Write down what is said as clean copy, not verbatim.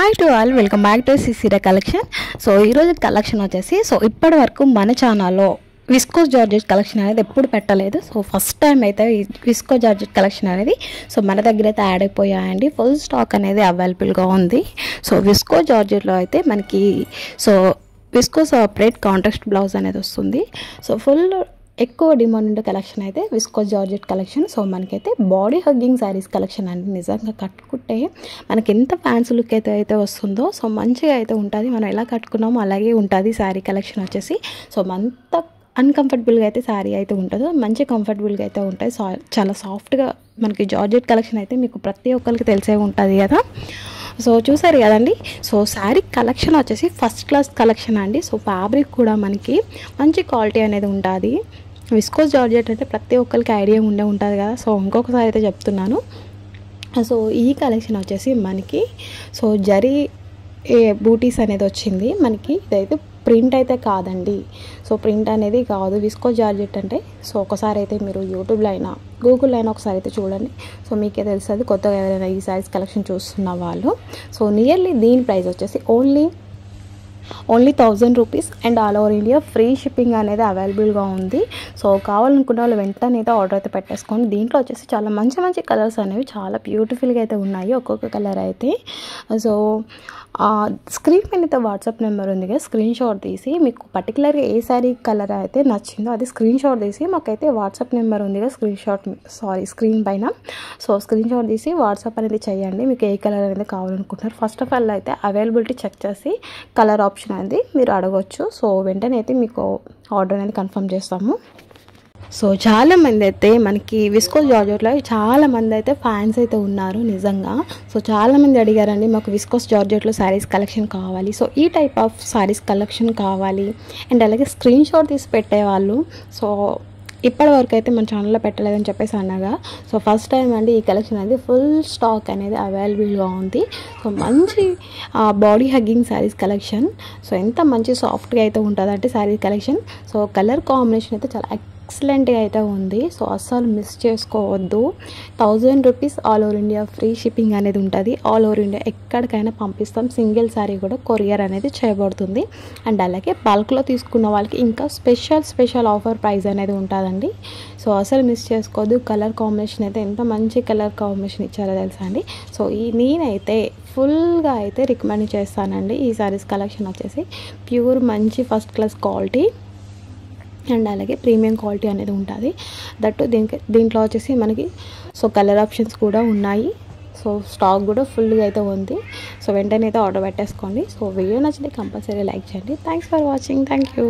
Hi to all, welcome back to సిసిరా collection. So ఈరోజు collection వచ్చేసి ఇప్పటి వరకు మన ఛానల్లో విస్కోస్ జార్జెట్ కలెక్షన్ అనేది ఎప్పుడు పెట్టలేదు. సో ఫస్ట్ టైం అయితే ఈ విస్కో జార్జెట్ కలెక్షన్ అనేది మన దగ్గర అయితే యాడ్ అయిపోయాయండి. ఫుల్ స్టాక్ అనేది అవైలబుల్గా ఉంది. సో విస్కో జార్జెట్లో అయితే మనకి విస్కో సపరేట్ కాంట్రాస్ట్ బ్లౌజ్ అనేది వస్తుంది. సో ఫుల్ ఎక్కువ డిమాండ్ ఉండే కలెక్షన్ అయితే విస్కో జార్జెట్ కలెక్షన్. సో మనకైతే బాడీ హగ్గింగ్ శారీస్ కలెక్షన్ అండి. నిజంగా కట్టుకుంటే మనకి ఎంత ఫ్యాన్సీ లుక్ అయితే వస్తుందో సో మంచిగా అయితే ఉంటుంది. మనం ఎలా కట్టుకున్నామో అలాగే ఉంటుంది శారీ కలెక్షన్ వచ్చేసి. సో అంత అన్కంఫర్టబుల్గా అయితే శారీ అయితే ఉంటుందో మంచి కంఫర్టబుల్గా అయితే ఉంటుంది. చాలా సాఫ్ట్గా మనకి జార్జెట్ కలెక్షన్ అయితే మీకు ప్రతి ఒక్కరికి తెలిసే ఉంటుంది కదా. సో చూసారు కదండి. సో శారీ కలెక్షన్ వచ్చేసి ఫస్ట్ క్లాస్ కలెక్షన్ అండి. సో ఫ్యాబ్రిక్ కూడా మనకి మంచి క్వాలిటీ అనేది ఉంటుంది. విస్కోస్ జార్జెట్ అంటే ప్రతి ఒక్కరికి ఐడియా ఉంటుంది కదా. సో ఇంకొకసారి అయితే చెప్తున్నాను. సో ఈ కలెక్షన్ వచ్చేసి మనకి జరీ బూటీస్ అనేది వచ్చింది. మనకి ఇదైతే ప్రింట్ అయితే కాదండి. సో ప్రింట్ అనేది కాదు విస్కో జార్జెట్ అంటే. సో ఒకసారి అయితే మీరు యూట్యూబ్లో అయినా గూగుల్లో అయినా ఒకసారి అయితే చూడండి. సో మీకే తెలుస్తుంది కొత్తగా ఎవరైనా ఈ శారీస్ కలెక్షన్ చూస్తున్న వాళ్ళు. సో నియర్లీ దీని ప్రైస్ వచ్చేసి only 1000 rupees and all over India free shipping అనేది అవైలబుల్గా ఉంది. సో కావాలనుకున్న వాళ్ళు వెంటనే అయితే ఆర్డర్ అయితే పెట్టేసుకోండి. దీంట్లో వచ్చేసి చాలా మంచి కలర్స్ అనేవి చాలా బ్యూటిఫుల్గా అయితే ఉన్నాయి. ఒక్కొక్క కలర్ అయితే సో స్క్రీన్ పైన అయితే వాట్సాప్ నెంబర్ ఉంది కదా, స్క్రీన్ షాట్ తీసి మీకు పర్టికులర్గా ఏ శారీ కలర్ అయితే నచ్చిందో అది స్క్రీన్ షాట్ తీసి మాకైతే వాట్సాప్ నెంబర్ ఉంది కదా స్క్రీన్ పైన. సో స్క్రీన్ షాట్ తీసి వాట్సాప్ అనేది చేయండి. మీకు ఏ కలర్ అనేది కావాలనుకుంటున్నారు. ఫస్ట్ ఆఫ్ ఆల్ అయితే అవైలబిలిటీ చెక్ చేసి కలర్ ఆప్షన్ అనేది మీరు అడగవచ్చు. సో వెంటనే అయితే మీకు ఆర్డర్ అనేది కన్ఫర్మ్ చేస్తాము. సో చాలామంది అయితే మనకి విస్కో జార్జెట్లో చాలామంది అయితే ఫ్యాన్స్ అయితే ఉన్నారు నిజంగా. సో చాలామంది అడిగారండి మాకు విస్కోస్ జార్జెట్లో శారీస్ కలెక్షన్ కావాలి, సో ఈ టైప్ ఆఫ్ శారీస్ కలెక్షన్ కావాలి అండ్ అలాగే స్క్రీన్ షాట్ తీసి పెట్టేవాళ్ళు. సో ఇప్పటి వరకు అయితే మన ఛానల్లో పెట్టలేదని చెప్పేసి అన్నగా. సో ఫస్ట్ టైం అండి ఈ కలెక్షన్ అనేది ఫుల్ స్టాక్ అనేది అవైలబుల్గా ఉంది. సో మంచి body hugging saris collection. So ఎంత మంచి సాఫ్ట్గా అయితే ఉంటుంది అంటే sari collection. So colour combination అయితే చాలా ఎక్సలెంట్గా అయితే ఉంది. సో అస్సలు మిస్ చేసుకోవద్దు. 1000 rupees all over India free shipping అనేది ఉంటుంది. ఆల్ ఓవర్ ఇండియా ఎక్కడికైనా పంపిస్తాం. సింగిల్ శారీ కూడా కొరియర్ అనేది చేయబడుతుంది. అండ్ అలాగే బల్క్లో తీసుకున్న వాళ్ళకి ఇంకా స్పెషల్ ఆఫర్ ప్రైస్ అనేది ఉంటుందండి. సో అసలు మిస్ చేసుకోవద్దు. కలర్ కాంబినేషన్ అయితే ఎంత మంచి కలర్ కాంబినేషన్ ఇచ్చారో తెలుసా అండి. సో నేనైతే ఫుల్గా అయితే రికమెండ్ చేస్తానండి. ఈ శారీస్ కలెక్షన్ వచ్చేసి ప్యూర్ మంచి ఫస్ట్ క్లాస్ క్వాలిటీ అండ్ అలాగే ప్రీమియం క్వాలిటీ అనేది ఉంటుంది. దట్టు దీంట్లో వచ్చేసి మనకి కలర్ ఆప్షన్స్ కూడా ఉన్నాయి. సో స్టాక్ కూడా ఫుల్గా అయితే ఉంది. సో వెంటనే అయితే ఆర్డర్ పెట్టేసుకోండి. సో వీడియో నచ్చితే కంపల్సరీ లైక్ చేయండి. Thanks for watching. Thank you.